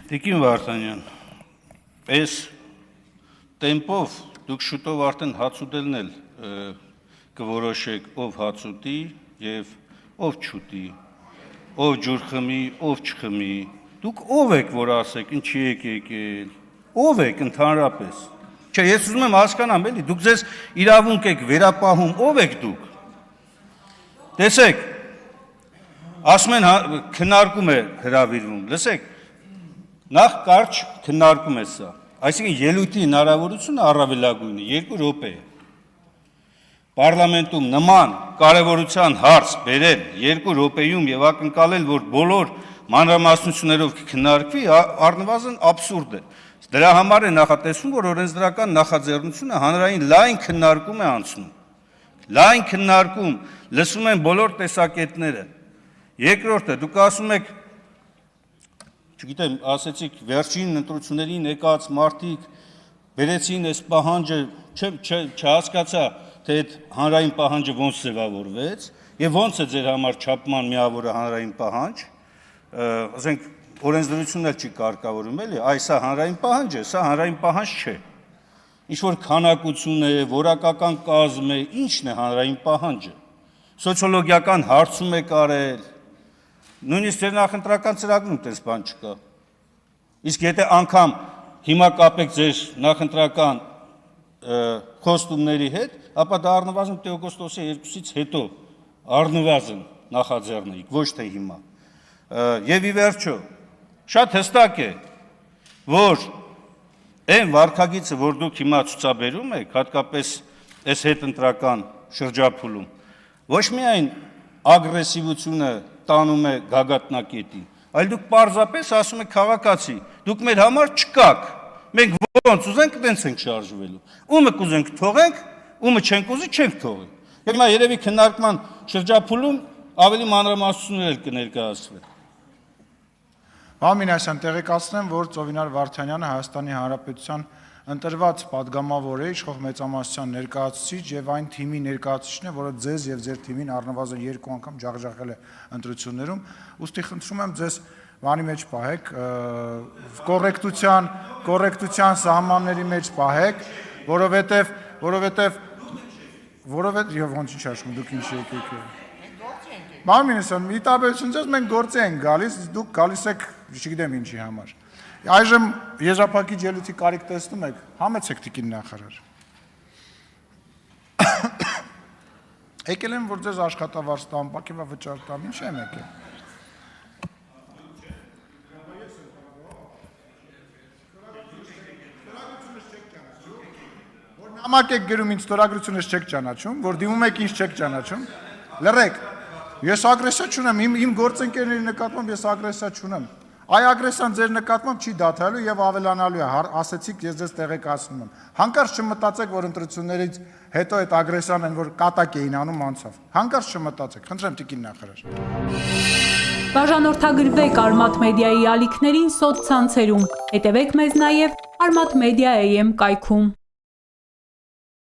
Տիկին Վարդանյան, այս տեմպով դուք շուտով արդեն հաց ուտելն էլ կորոշեք ով հաց ուտի եւ ով չուտի, ով ջուր խմի, ով չխմի, դուք ով եք, որ ասեք, ինչի եք եկել, ով եք ընդհանրապես, չէ, ես ուզում եմ հասկանամ, էլի, դուք ձեզ իրավունք եք վերապահում, ով եք դուք, տեսեք, ասում են քննարկում է հրավիրվում, լսեք, նախ կարճ քննարկում է սա, այսինքն ելույթի հնարավորությունը առավելագույնը 2 րոպե է, Պարլամենտում նման կարևորության հարց բերել 2 րոպեում եւ ակնկալել, որ բոլոր մանրամասնություններով կքննարկվի, առնվազն աբսուրդ է։ Դրա համար է նախատեսվում, որ օրենսդրական նախաձեռնությունը հանրային լայն քննարկում է անցնում։ Լայն քննարկում, լսում են բոլոր տեսակետները։ Երկրորդը, դուք ասում եք, չգիտեմ, ասեցիք վերջին ընտրություններին եկած մարդիկ բերեցին այս պահանջը, չհասկացա, թե այդ հանրային պահանջը ոնց ձևավորվեց եւ ոնց է ձեր համար չափման միավորը հանրային պահանջ, ասենք օրենսդրությունն էլ չի կարգավորում, էլի, այ սա հանրային պահանջ է, սա հանրային պահանջ չէ։ Ինչ որ քանակություն է, որակական կազմ է, ի՞նչն է հանրային պահանջը։ Սոցիոլոգիական հարցում է կարել, նույնիսկ ձեր նախընտրական ծրագրում այդպես բան չկա։ Իսկ եթե անգամ հիմա կապեք ձեր նախընտրական խոստումների հետ, ապա դա առնվազն օգոստոսի 2-ից հետո առնվազն նախաձեռնեիք, ոչ թե հիմա։ Եվ ի վերջո, շատ հստակ է, որ այն վարքագիծը, որ դուք հիմա ցուցաբերում եք, հատկապես այս հետընտրական շրջափուլում, ոչ միայն ագրեսիվությունը տանում է գագաթնակետին, այլ դուք պարզապես ասում եք քաղաքացի, դուք մեր համար չկաք, մենք ոնց ուզենք, տենց ենք շարժվելու, ումը կուզենք թողենք, ումը չենք ուզի, չենք թողի։ Եվ հիմա երևի քննարկման շրջափուլում ավելի մանրամասնություններ կներկայացվեն։ Մամինասյան, տեղեկացնեմ, որ Ծովինար Վարդանյանը Հայաստանի Հանրապետության ընտրված падգամավոր է, իշխող մեծամասնության ներկայացուցիչ եւ այն թիմի ներկայացուցիչն է, որը ձեզ եւ ձեր թիմին առնվազն 2 անգամ ջախջախել է ընտրություններում։ Ուստի խնդրում եմ ձեզ բանի մեջ պահեք, կոռեկտության սահմանների մեջ պահեք, որովհետև եւ ոնց ինչ աշխատում, դուք ինչ եկեք։ Մամինասյան, ի տարբերություն ձեզ մենք գործի ենք գալիս, դուք գալիս եք, չգիտեմ ինչի համար։ Այժմ եզրափակիչ ելույթի կարիք տեսնում եք, համեցեք տիկին նախարար։ Եկել եմ, որ ձեզ աշխատավարձ տամ, պակեվա վճար տամ, ինչ եմ եկել։ Նամակ եք գրում ինձ ստորագրությունս չեք ճանաչում, որ դիմում եք ինձ չեք ճանաչում, լռեք, ես ագրեսիա չունեմ, իմ գործընկերների նկատմամբ ես ագրեսիա չունեմ, այ ագրեսիան ձեր նկատմամբ չի դադարելու եւ ավելանալու է, ասեցիք ես ձեզ տեղեկացնում եմ, հանկարծ չմտածեք, որ ընտրություններից հետո այդ ագրեսիան են, որ կատակ էին անում անցավ, հանկարծ չմտածեք, խնդրեմ տիկին նախարար։ Բաժանորդագրվեք Արմաթ մեդիայի ալիքներին սոցցանցերում, հետևեք մեզ նաև Armat Media AM կայքում։